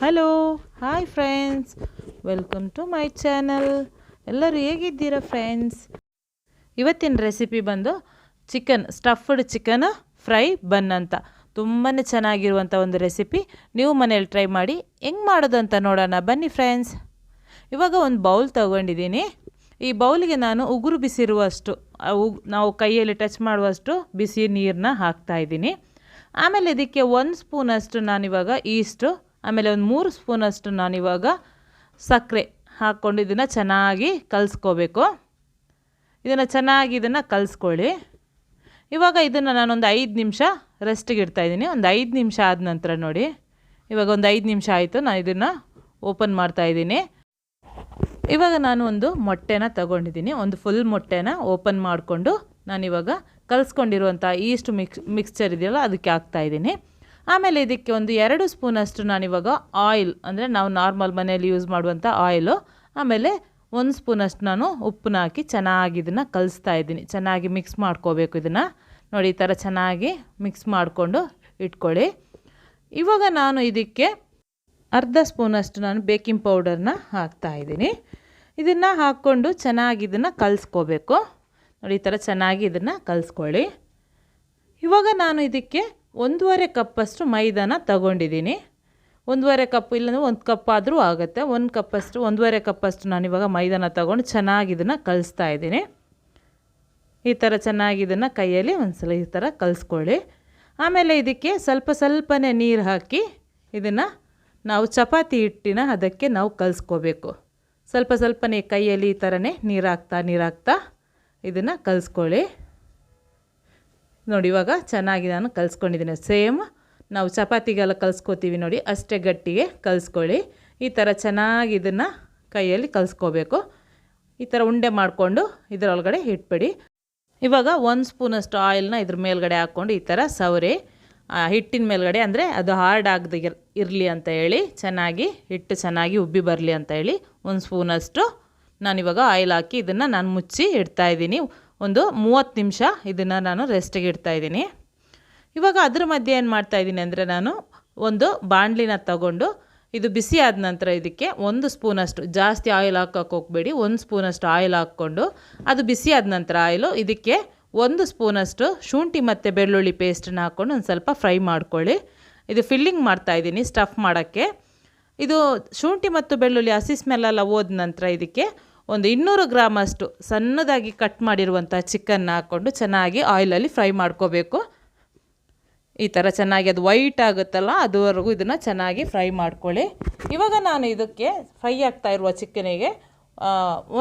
Hello hi friends, welcome to my channel. ಎಲ್ಲರೂ ಹೇಗಿದ್ದೀರಾ friends? ಇವತ್ತಿನ ರೆಸಿಪಿ ಬಂದು ಸ್ಟಫ್ಡ್ ಚಿಕನ್ ಫ್ರೈ ಬನ್ ಅಂತ. ತುಂಬಾ ಚೆನ್ನಾಗಿರುವಂಥ ಒಂದು ರೆಸಿಪಿ. ನೀವು ಮನೇಲಿ ಟ್ರೈ ಮಾಡಿ. ಹೆಂಗೆ ಮಾಡೋದು ಅಂತ ನೋಡೋಣ ಬನ್ನಿ ಫ್ರೆಂಡ್ಸ್. ಇವಾಗ ಒಂದು ಬೌಲ್ ತೊಗೊಂಡಿದ್ದೀನಿ. ಈ ಬೌಲಿಗೆ ನಾನು ಉಗುರು ಬಿಸಿರುವಷ್ಟು, ನಾವು ಕೈಯಲ್ಲಿ ಟಚ್ ಮಾಡುವಷ್ಟು ಬಿಸಿ ನೀರನ್ನ ಹಾಕ್ತಾಯಿದ್ದೀನಿ. ಆಮೇಲೆ ಇದಕ್ಕೆ 1 ಸ್ಪೂನಷ್ಟು ನಾನಿವಾಗ ಈಸ್ಟು, ಆಮೇಲೆ ಒಂದು 3 ಸ್ಪೂನಷ್ಟು ನಾನಿವಾಗ ಸಕ್ಕರೆ ಹಾಕ್ಕೊಂಡು ಇದನ್ನು ಚೆನ್ನಾಗಿ ಕಲಿಸ್ಕೋಬೇಕು. ಇದನ್ನು ಚೆನ್ನಾಗಿ ಕಲಿಸ್ಕೊಳ್ಳಿ. ಇವಾಗ ಇದನ್ನು ನಾನೊಂದು 5 ನಿಮಿಷ ರೆಸ್ಟಿಗೆ ಇಡ್ತಾಯಿದ್ದೀನಿ. ಒಂದು 5 ನಿಮಿಷ ಆದ ನಂತರ ನೋಡಿ, ಇವಾಗ ಒಂದು 5 ನಿಮಿಷ ಆಯಿತು. ನಾನು ಇದನ್ನು ಓಪನ್ ಮಾಡ್ತಾಯಿದ್ದೀನಿ. ಇವಾಗ ನಾನು ಒಂದು ಮೊಟ್ಟೆನ ತಗೊಂಡಿದ್ದೀನಿ. ಒಂದು ಫುಲ್ ಮೊಟ್ಟೆನ ಓಪನ್ ಮಾಡಿಕೊಂಡು ನಾನಿವಾಗ ಕಲಿಸ್ಕೊಂಡಿರುವಂಥ ಈಸ್ಟ್ ಮಿಕ್ಸ್ಚರ್ ಇದೆಯಲ್ಲ ಅದಕ್ಕೆ ಹಾಕ್ತಾಯಿದ್ದೀನಿ. ಆಮೇಲೆ ಇದಕ್ಕೆ ಒಂದು 2 ಸ್ಪೂನಷ್ಟು ನಾನಿವಾಗ ಆಯಿಲ್, ಅಂದರೆ ನಾವು ನಾರ್ಮಲ್ ಮನೆಯಲ್ಲಿ ಯೂಸ್ ಮಾಡುವಂಥ ಆಯಿಲು, ಆಮೇಲೆ 1 ಸ್ಪೂನಷ್ಟು ನಾನು ಉಪ್ಪನ್ನ ಹಾಕಿ ಚೆನ್ನಾಗಿ ಇದನ್ನು ಕಲಿಸ್ತಾ ಇದ್ದೀನಿ. ಚೆನ್ನಾಗಿ ಮಿಕ್ಸ್ ಮಾಡ್ಕೋಬೇಕು. ಇದನ್ನು ನೋಡಿ, ಈ ಥರ ಚೆನ್ನಾಗಿ ಮಿಕ್ಸ್ ಮಾಡಿಕೊಂಡು ಇಟ್ಕೊಳ್ಳಿ. ಇವಾಗ ನಾನು ಇದಕ್ಕೆ ಅರ್ಧ ಸ್ಪೂನಷ್ಟು ನಾನು ಬೇಕಿಂಗ್ ಪೌಡರ್ನ ಹಾಕ್ತಾಯಿದ್ದೀನಿ. ಇದನ್ನು ಹಾಕ್ಕೊಂಡು ಚೆನ್ನಾಗಿ ಇದನ್ನು ಕಲಿಸ್ಕೋಬೇಕು. ನೋಡಿ, ಈ ಥರ ಚೆನ್ನಾಗಿ ಇದನ್ನು ಕಲಿಸ್ಕೊಳ್ಳಿ. ಇವಾಗ ನಾನು ಇದಕ್ಕೆ 1.5 ಕಪ್ಪಷ್ಟು ಮೈದಾನ ತಗೊಂಡಿದ್ದೀನಿ. 1.5 ಕಪ್ ಇಲ್ಲಾಂದರೆ 1 ಕಪ್ ಆದರೂ ಆಗುತ್ತೆ. 1.5 ಕಪ್ಪಷ್ಟು ನಾನಿವಾಗ ಮೈದಾನ ತಗೊಂಡು ಚೆನ್ನಾಗಿ ಇದನ್ನು ಕಲಿಸ್ತಾ ಇದ್ದೀನಿ. ಈ ಥರ ಚೆನ್ನಾಗಿ ಇದನ್ನು ಕೈಯಲ್ಲಿ ಒಂದ್ಸಲ ಈ ಥರ ಕಲಿಸ್ಕೊಳ್ಳಿ. ಆಮೇಲೆ ಇದಕ್ಕೆ ಸ್ವಲ್ಪನೇ ನೀರು ಹಾಕಿ ಇದನ್ನು ನಾವು ಚಪಾತಿ ಹಿಟ್ಟಿನ ಅದಕ್ಕೆ ನಾವು ಕಲಿಸ್ಕೋಬೇಕು. ಸ್ವಲ್ಪನೇ ಕೈಯಲ್ಲಿ ಈ ಥರನೇ ನೀರು ಹಾಕ್ತಾ ಇದನ್ನು ಕಲಿಸ್ಕೊಳ್ಳಿ. ನೋಡಿ, ಇವಾಗ ಚೆನ್ನಾಗಿ ನಾನು ಕಲಿಸ್ಕೊಂಡಿದ್ದೀನಿ. ಸೇಮ್ ನಾವು ಚಪಾತಿಗೆಲ್ಲ ಕಲಿಸ್ಕೋತೀವಿ ನೋಡಿ, ಅಷ್ಟೇ ಗಟ್ಟಿಗೆ ಕಲಿಸ್ಕೊಳ್ಳಿ. ಈ ಥರ ಚೆನ್ನಾಗಿ ಇದನ್ನು ಕೈಯಲ್ಲಿ ಕಲಿಸ್ಕೋಬೇಕು. ಈ ಥರ ಉಂಡೆ ಮಾಡಿಕೊಂಡು ಇದರೊಳಗಡೆ ಇಟ್ಬಿಡಿ. ಇವಾಗ 1 ಸ್ಪೂನಷ್ಟು ಆಯಿಲ್ನ ಇದ್ರ ಮೇಲ್ಗಡೆ ಹಾಕ್ಕೊಂಡು ಈ ಥರ ಸವರಿ ಹಿಟ್ಟಿನ ಮೇಲ್ಗಡೆ, ಅಂದರೆ ಅದು ಹಾರ್ಡ್ ಆಗದೆ ಇರಲಿ ಅಂತ ಹೇಳಿ, ಹಿಟ್ಟು ಚೆನ್ನಾಗಿ ಉಬ್ಬಿ ಬರಲಿ ಅಂತ ಹೇಳಿ 1 ಸ್ಪೂನಷ್ಟು ನಾನಿವಾಗ ಆಯಿಲ್ ಹಾಕಿ ಇದನ್ನು ನಾನು ಮುಚ್ಚಿ ಇಡ್ತಾಯಿದ್ದೀನಿ. ಒಂದು 30 ನಿಮಿಷ ಇದನ್ನು ನಾನು ರೆಸ್ಟಿಗೆ ಇಡ್ತಾಯಿದ್ದೀನಿ. ಇವಾಗ ಅದ್ರ ಮಧ್ಯೆ ಏನು ಮಾಡ್ತಾಯಿದ್ದೀನಿ ಅಂದರೆ, ನಾನು ಒಂದು ಬಾಣಲಿನ ತಗೊಂಡು ಇದು ಬಿಸಿ ಆದ ನಂತರ ಇದಕ್ಕೆ 1 ಸ್ಪೂನಷ್ಟು, ಜಾಸ್ತಿ ಆಯಿಲ್ ಹಾಕೋಕೆ ಹೋಗಬೇಡಿ, 1 ಸ್ಪೂನಷ್ಟು ಆಯಿಲ್ ಹಾಕ್ಕೊಂಡು ಅದು ಬಿಸಿ ಆದ ನಂತರ ಆಯಿಲು ಇದಕ್ಕೆ 1 ಸ್ಪೂನಷ್ಟು ಶುಂಠಿ ಮತ್ತು ಬೆಳ್ಳುಳ್ಳಿ ಪೇಸ್ಟನ್ನ ಹಾಕ್ಕೊಂಡು ಒಂದು ಸ್ವಲ್ಪ ಫ್ರೈ ಮಾಡ್ಕೊಳ್ಳಿ. ಇದು ಫಿಲ್ಲಿಂಗ್ ಮಾಡ್ತಾಯಿದ್ದೀನಿ ಸ್ಟಫ್ ಮಾಡೋಕ್ಕೆ. ಇದು ಶುಂಠಿ ಮತ್ತು ಬೆಳ್ಳುಳ್ಳಿ ಹಸಿ ಸ್ಮೆಲ್ಲೆಲ್ಲ ಹೋದ ನಂತರ ಇದಕ್ಕೆ ಒಂದು 200 ಗ್ರಾಮಷ್ಟು ಸಣ್ಣದಾಗಿ ಕಟ್ ಮಾಡಿರುವಂಥ ಚಿಕನ್ನ ಹಾಕ್ಕೊಂಡು ಚೆನ್ನಾಗಿ ಆಯಿಲಲ್ಲಿ ಫ್ರೈ ಮಾಡ್ಕೋಬೇಕು. ಈ ಥರ ಚೆನ್ನಾಗಿ ಅದು ವೈಟ್ ಆಗುತ್ತಲ್ಲ ಅದುವರೆಗೂ ಇದನ್ನು ಚೆನ್ನಾಗಿ ಫ್ರೈ ಮಾಡ್ಕೊಳ್ಳಿ. ಇವಾಗ ನಾನು ಇದಕ್ಕೆ ಫ್ರೈ ಆಗ್ತಾ ಇರುವ ಚಿಕನಿಗೆ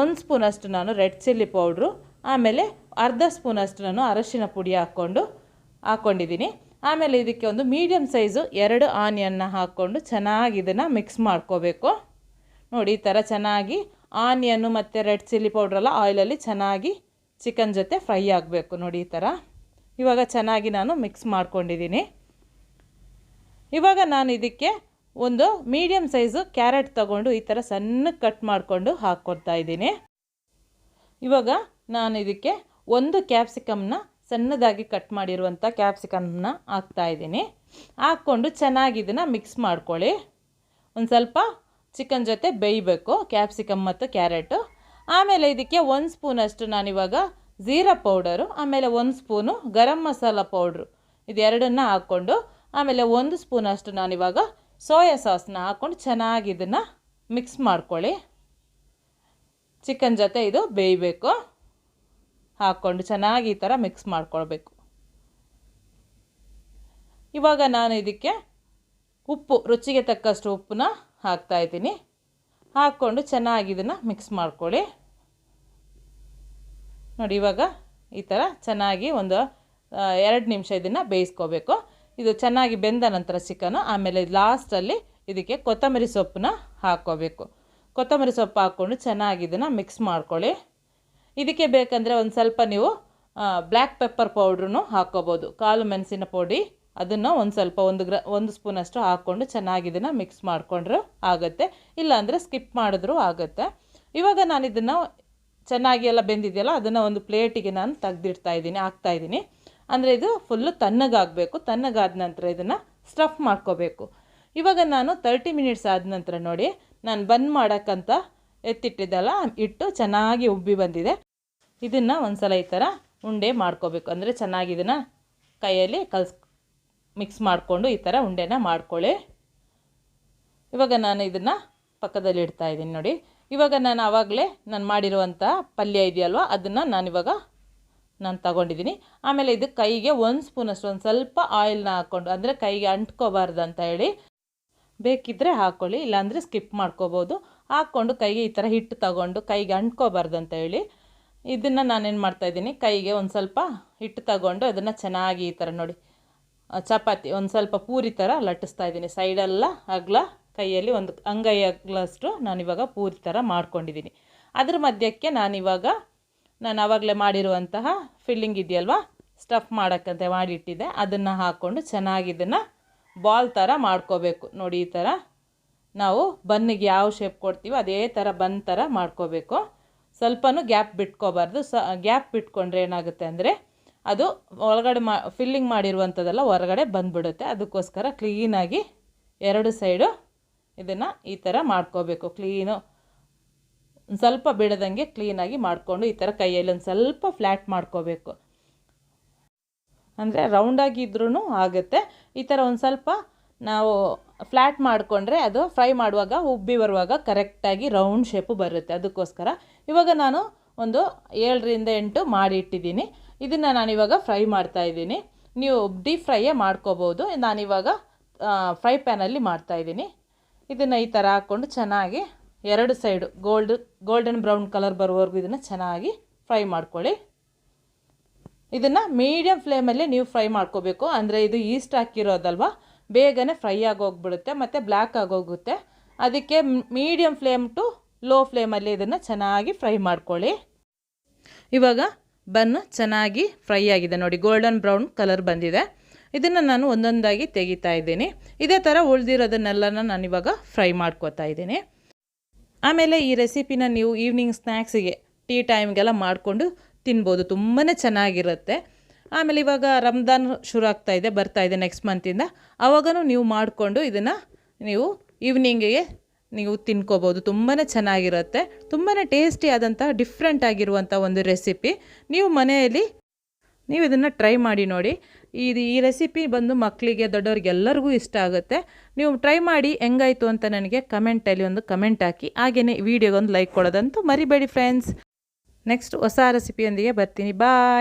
1 ಸ್ಪೂನಷ್ಟು ನಾನು ರೆಡ್ ಚಿಲ್ಲಿ ಪೌಡ್ರು, ಆಮೇಲೆ ಅರ್ಧ ಸ್ಪೂನಷ್ಟು ನಾನು ಅರಶಿನ ಪುಡಿ ಹಾಕ್ಕೊಂಡಿದ್ದೀನಿ. ಆಮೇಲೆ ಇದಕ್ಕೆ ಒಂದು ಮೀಡಿಯಮ್ ಸೈಜು 2 ಆನಿಯನ್ನ ಹಾಕ್ಕೊಂಡು ಚೆನ್ನಾಗಿ ಇದನ್ನು ಮಿಕ್ಸ್ ಮಾಡ್ಕೋಬೇಕು. ನೋಡಿ, ಈ ಥರ ಚೆನ್ನಾಗಿ ಆನಿಯನ್ನು ಮತ್ತು ರೆಡ್ ಚಿಲ್ಲಿ ಪೌಡ್ರೆಲ್ಲ ಆಯಿಲಲ್ಲಿ ಚೆನ್ನಾಗಿ ಚಿಕನ್ ಜೊತೆ ಫ್ರೈ ಆಗಬೇಕು. ನೋಡಿ, ಈ ಥರ ಇವಾಗ ಚೆನ್ನಾಗಿ ನಾನು ಮಿಕ್ಸ್ ಮಾಡ್ಕೊಂಡಿದ್ದೀನಿ. ಇವಾಗ ನಾನು ಇದಕ್ಕೆ ಒಂದು ಮೀಡಿಯಮ್ ಸೈಜು ಕ್ಯಾರೆಟ್ ತಗೊಂಡು ಈ ಥರ ಸಣ್ಣಗೆ ಕಟ್ ಮಾಡಿಕೊಂಡು ಹಾಕ್ಕೊಡ್ತಾ ಇದ್ದೀನಿ. ಇವಾಗ ನಾನು ಇದಕ್ಕೆ 1 ಕ್ಯಾಪ್ಸಿಕಮ್ನ ಸಣ್ಣದಾಗಿ ಕಟ್ ಮಾಡಿರುವಂಥ ಕ್ಯಾಪ್ಸಿಕಮ್ನ ಹಾಕ್ತಾಯಿದ್ದೀನಿ. ಹಾಕ್ಕೊಂಡು ಚೆನ್ನಾಗಿ ಇದನ್ನು ಮಿಕ್ಸ್ ಮಾಡ್ಕೊಳ್ಳಿ. ಒಂದು ಸ್ವಲ್ಪ ಚಿಕನ್ ಜೊತೆ ಬೇಯಬೇಕು ಕ್ಯಾಪ್ಸಿಕಮ್ ಮತ್ತು ಕ್ಯಾರೆಟು. ಆಮೇಲೆ ಇದಕ್ಕೆ 1 ಸ್ಪೂನಷ್ಟು ನಾನಿವಾಗ ಜೀರಾ ಪೌಡರು, ಆಮೇಲೆ 1 ಸ್ಪೂನು ಗರಂ ಮಸಾಲ ಪೌಡ್ರು, ಇದೆರಡನ್ನ ಹಾಕ್ಕೊಂಡು, ಆಮೇಲೆ 1 ಸ್ಪೂನಷ್ಟು ನಾನಿವಾಗ ಸೋಯಾ ಸಾಸ್ನ ಹಾಕ್ಕೊಂಡು ಚೆನ್ನಾಗಿ ಇದನ್ನು ಮಿಕ್ಸ್ ಮಾಡ್ಕೊಳ್ಳಿ. ಚಿಕನ್ ಜೊತೆ ಇದು ಬೇಯಬೇಕು. ಹಾಕ್ಕೊಂಡು ಚೆನ್ನಾಗಿ ಈ ಥರ ಮಿಕ್ಸ್ ಮಾಡ್ಕೊಳ್ಬೇಕು. ಇವಾಗ ನಾನು ಇದಕ್ಕೆ ಉಪ್ಪು, ರುಚಿಗೆ ತಕ್ಕಷ್ಟು ಉಪ್ಪನ್ನ ಹಾಕ್ತಾಯಿದ್ದೀನಿ. ಹಾಕ್ಕೊಂಡು ಚೆನ್ನಾಗಿ ಇದನ್ನು ಮಿಕ್ಸ್ ಮಾಡ್ಕೊಳ್ಳಿ. ನೋಡಿ, ಇವಾಗ ಈ ಥರ ಚೆನ್ನಾಗಿ ಒಂದು 2 ನಿಮಿಷ ಇದನ್ನು ಬೇಯಿಸ್ಕೋಬೇಕು. ಇದು ಚೆನ್ನಾಗಿ ಬೆಂದ ನಂತರ ಚಿಕನು, ಆಮೇಲೆ ಲಾಸ್ಟಲ್ಲಿ ಇದಕ್ಕೆ ಕೊತ್ತಂಬರಿ ಸೊಪ್ಪನ್ನ ಹಾಕ್ಕೋಬೇಕು. ಕೊತ್ತಂಬರಿ ಸೊಪ್ಪು ಹಾಕ್ಕೊಂಡು ಚೆನ್ನಾಗಿ ಇದನ್ನು ಮಿಕ್ಸ್ ಮಾಡ್ಕೊಳ್ಳಿ. ಇದಕ್ಕೆ ಬೇಕಂದರೆ ಒಂದು ಸ್ವಲ್ಪ ನೀವು ಬ್ಲ್ಯಾಕ್ ಪೆಪ್ಪರ್ ಪೌಡ್ರೂ ಹಾಕ್ಕೋಬೋದು, ಕಾಳು ಮೆಣಸಿನ ಪುಡಿ, ಅದನ್ನು ಒಂದು ಸ್ವಲ್ಪ 1 ಸ್ಪೂನಷ್ಟು ಹಾಕ್ಕೊಂಡು ಚೆನ್ನಾಗಿ ಇದನ್ನು ಮಿಕ್ಸ್ ಮಾಡಿಕೊಂಡ್ರೂ ಆಗುತ್ತೆ, ಇಲ್ಲಾಂದರೆ ಸ್ಕಿಪ್ ಮಾಡಿದ್ರೂ ಆಗುತ್ತೆ. ಇವಾಗ ನಾನು ಇದನ್ನು ಚೆನ್ನಾಗಿ ಎಲ್ಲ ಬೆಂದಿದೆಯಲ್ಲ ಅದನ್ನು ಒಂದು ಪ್ಲೇಟಿಗೆ ನಾನು ಹಾಕ್ತಾಯಿದ್ದೀನಿ. ಅಂದರೆ ಇದು ಫುಲ್ಲು ತಣ್ಣಗಾಗಬೇಕು. ತಣ್ಣಗಾದ ನಂತರ ಇದನ್ನು ಸ್ಟಫ್ ಮಾಡ್ಕೋಬೇಕು. ಇವಾಗ ನಾನು 30 ಮಿನಿಟ್ಸ್ ಆದ ನಂತರ ನೋಡಿ ನಾನು ಬನ್ ಮಾಡೋಕ್ಕಂತ ಎತ್ತಿಟ್ಟಿದ್ದಲ್ಲ ಇಟ್ಟು ಚೆನ್ನಾಗಿ ಉಬ್ಬಿ ಬಂದಿದೆ. ಇದನ್ನು ಒಂದ್ಸಲ ಈ ಥರ ಉಂಡೆ ಮಾಡ್ಕೋಬೇಕು. ಅಂದರೆ ಚೆನ್ನಾಗಿ ಇದನ್ನು ಕೈಯಲ್ಲಿ ಮಿಕ್ಸ್ ಮಾಡಿಕೊಂಡು ಈ ಥರ ಉಂಡೆನ ಮಾಡ್ಕೊಳ್ಳಿ. ಇವಾಗ ನಾನು ಇದನ್ನು ಪಕ್ಕದಲ್ಲಿ ಇಡ್ತಾ ಇದ್ದೀನಿ ನೋಡಿ. ಇವಾಗ ನಾನು ಆವಾಗಲೇ ನಾನು ಮಾಡಿರುವಂಥ ಪಲ್ಯ ಇದೆಯಲ್ವ ಅದನ್ನು ನಾನು ತಗೊಂಡಿದ್ದೀನಿ. ಆಮೇಲೆ ಇದು ಕೈಗೆ 1 ಸ್ಪೂನಷ್ಟು ಒಂದು ಸ್ವಲ್ಪ ಆಯಿಲ್ನ ಹಾಕ್ಕೊಂಡು, ಅಂದರೆ ಕೈಗೆ ಅಂಟ್ಕೋಬಾರ್ದು ಅಂತ ಹೇಳಿ, ಬೇಕಿದ್ದರೆ ಹಾಕ್ಕೊಳ್ಳಿ, ಇಲ್ಲಾಂದರೆ ಸ್ಕಿಪ್ ಮಾಡ್ಕೋಬೋದು. ಹಾಕ್ಕೊಂಡು ಕೈಗೆ ಈ ಥರ ಹಿಟ್ಟು ತಗೊಂಡು ಕೈಗೆ ಅಂಟ್ಕೋಬಾರ್ದು ಅಂತ ಹೇಳಿ ಇದನ್ನು ನಾನೇನು ಮಾಡ್ತಾಯಿದ್ದೀನಿ, ಕೈಗೆ ಒಂದು ಸ್ವಲ್ಪ ಹಿಟ್ಟು ತಗೊಂಡು ಅದನ್ನು ಚೆನ್ನಾಗಿ ಈ ಥರ ನೋಡಿ ಚಪಾತಿ ಒಂದು ಸ್ವಲ್ಪ ಪೂರಿ ಥರ ಲಟ್ಟಿಸ್ತಾ ಇದ್ದೀನಿ. ಸೈಡೆಲ್ಲ ಅಗಲ ಕೈಯಲ್ಲಿ ಒಂದು ಅಂಗೈ ಅಗಲಷ್ಟು ನಾನಿವಾಗ ಪೂರಿ ಥರ ಮಾಡ್ಕೊಂಡಿದ್ದೀನಿ. ಅದ್ರ ಮಧ್ಯಕ್ಕೆ ನಾನು ಆವಾಗಲೇ ಮಾಡಿರುವಂತಹ ಫಿಲ್ಲಿಂಗ್ ಇದೆಯಲ್ವ, ಸ್ಟಫ್ ಮಾಡೋಕ್ಕಂತ ಮಾಡಿಟ್ಟಿದ್ದೆ, ಅದನ್ನು ಹಾಕ್ಕೊಂಡು ಚೆನ್ನಾಗಿ ಇದನ್ನು ಬಾಲ್ ಥರ ಮಾಡ್ಕೋಬೇಕು. ನೋಡಿ ಈ ಥರ ನಾವು ಬನ್ನಿಗೆ ಯಾವ ಶೇಪ್ ಕೊಡ್ತೀವೋ ಅದೇ ಥರ ಬನ್ ಥರ ಮಾಡ್ಕೋಬೇಕು. ಸ್ವಲ್ಪನೂ ಗ್ಯಾಪ್ ಬಿಟ್ಕೋಬಾರ್ದು. ಗ್ಯಾಪ್ ಬಿಟ್ಕೊಂಡ್ರೆ ಏನಾಗುತ್ತೆ ಅಂದರೆ ಅದು ಒಳಗಡೆ ಫಿಲ್ಲಿಂಗ್ ಮಾಡಿರುವಂಥದ್ದೆಲ್ಲ ಹೊರಗಡೆ ಬಂದುಬಿಡುತ್ತೆ. ಅದಕ್ಕೋಸ್ಕರ ಕ್ಲೀನಾಗಿ 2 ಸೈಡು ಇದನ್ನು ಈ ಥರ ಮಾಡ್ಕೋಬೇಕು. ಕ್ಲೀನು ಒಂದು ಸ್ವಲ್ಪ ಬಿಡದಂಗೆ ಕ್ಲೀನಾಗಿ ಮಾಡಿಕೊಂಡು ಈ ಥರ ಕೈಯಲ್ಲಿ ಒಂದು ಸ್ವಲ್ಪ ಫ್ಲ್ಯಾಟ್ ಮಾಡ್ಕೋಬೇಕು. ಅಂದರೆ ರೌಂಡಾಗಿದ್ರೂ ಆಗುತ್ತೆ. ಈ ಥರ ಒಂದು ಸ್ವಲ್ಪ ನಾವು ಫ್ಲ್ಯಾಟ್ ಮಾಡಿಕೊಂಡ್ರೆ ಅದು ಫ್ರೈ ಮಾಡುವಾಗ ಉಬ್ಬಿ ಬರುವಾಗ ಕರೆಕ್ಟಾಗಿ ರೌಂಡ್ ಶೇಪು ಬರುತ್ತೆ. ಅದಕ್ಕೋಸ್ಕರ ಇವಾಗ ನಾನು ಒಂದು 7ರಿಂದ 8 ಮಾಡಿ ಇಟ್ಟಿದ್ದೀನಿ. ಇದನ್ನು ನಾನಿವಾಗ ಫ್ರೈ ಮಾಡ್ತಾಯಿದ್ದೀನಿ. ನೀವು ಡೀಪ್ ಫ್ರೈಯೇ ಮಾಡ್ಕೋಬೋದು. ನಾನಿವಾಗ ಫ್ರೈ ಪ್ಯಾನಲ್ಲಿ ಮಾಡ್ತಾಯಿದ್ದೀನಿ. ಇದನ್ನು ಈ ಥರ ಹಾಕ್ಕೊಂಡು ಚೆನ್ನಾಗಿ 2 ಸೈಡು ಗೋಲ್ಡನ್ ಬ್ರೌನ್ ಕಲರ್ ಬರುವವರೆಗೂ ಇದನ್ನು ಚೆನ್ನಾಗಿ ಫ್ರೈ ಮಾಡ್ಕೊಳ್ಳಿ. ಇದನ್ನು ಮೀಡಿಯಮ್ ಫ್ಲೇಮಲ್ಲಿ ನೀವು ಫ್ರೈ ಮಾಡ್ಕೋಬೇಕು. ಅಂದರೆ ಇದು ಈಸ್ಟ್ ಹಾಕಿರೋದಲ್ವ, ಬೇಗನೆ ಫ್ರೈ ಆಗೋಗ್ಬಿಡುತ್ತೆ ಮತ್ತು ಬ್ಲ್ಯಾಕ್ ಆಗೋಗುತ್ತೆ. ಅದಕ್ಕೆ ಮೀಡಿಯಮ್ ಫ್ಲೇಮ್ ಟು ಲೋ ಫ್ಲೇಮಲ್ಲಿ ಇದನ್ನು ಚೆನ್ನಾಗಿ ಫ್ರೈ ಮಾಡ್ಕೊಳ್ಳಿ. ಇವಾಗ ಬನ್ನು ಚೆನ್ನಾಗಿ ಫ್ರೈ ಆಗಿದೆ ನೋಡಿ, ಗೋಲ್ಡನ್ ಬ್ರೌನ್ ಕಲರ್ ಬಂದಿದೆ. ಇದನ್ನು ನಾನು ಒಂದೊಂದಾಗಿ ತೆಗಿತಾ ಇದ್ದೀನಿ. ಇದೇ ಥರ ಉಳಿದಿರೋದನ್ನೆಲ್ಲ ನಾನಿವಾಗ ಫ್ರೈ ಮಾಡ್ಕೋತಾ ಇದ್ದೀನಿ. ಆಮೇಲೆ ಈ ರೆಸಿಪಿನ ನೀವು ಈವ್ನಿಂಗ್ ಸ್ನ್ಯಾಕ್ಸಿಗೆ ಟೀ ಟೈಮ್ಗೆಲ್ಲ ಮಾಡಿಕೊಂಡು ತಿನ್ಬೋದು, ತುಂಬಾ ಚೆನ್ನಾಗಿರುತ್ತೆ. ಆಮೇಲೆ ಇವಾಗ ರಂಜಾನ್ ಶುರು ಬರ್ತಾಯಿದೆ ನೆಕ್ಸ್ಟ್ ಮಂತಿಂದ. ಆವಾಗೂ ನೀವು ಮಾಡಿಕೊಂಡು ಇದನ್ನು ನೀವು ಈವ್ನಿಂಗಿಗೆ ನೀವು ತಿನ್ಕೋಬೋದು. ತುಂಬಾ ಚೆನ್ನಾಗಿರುತ್ತೆ, ತುಂಬಾ ಟೇಸ್ಟಿ ಆದಂಥ ಡಿಫ್ರೆಂಟ್ ಆಗಿರುವಂಥ ಒಂದು ರೆಸಿಪಿ. ನೀವು ಮನೆಯಲ್ಲಿ ಇದನ್ನು ಟ್ರೈ ಮಾಡಿ ನೋಡಿ. ಈ ರೆಸಿಪಿ ಬಂದು ಮಕ್ಕಳಿಗೆ ದೊಡ್ಡವ್ರಿಗೆ ಎಲ್ಲರಿಗೂ ಇಷ್ಟ ಆಗುತ್ತೆ. ನೀವು ಟ್ರೈ ಮಾಡಿ ಹೆಂಗಾಯಿತು ಅಂತ ನನಗೆ ಕಮೆಂಟಲ್ಲಿ ಒಂದು ಕಮೆಂಟ್ ಹಾಕಿ. ಹಾಗೆಯೇ ವಿಡಿಯೋಗೊಂದು ಲೈಕ್ ಕೊಡೋದಂತೂ ಮರಿಬೇಡಿ ಫ್ರೆಂಡ್ಸ್. ನೆಕ್ಸ್ಟ್ ಹೊಸ ರೆಸಿಪಿಯೊಂದಿಗೆ ಬರ್ತೀನಿ. ಬಾಯ್.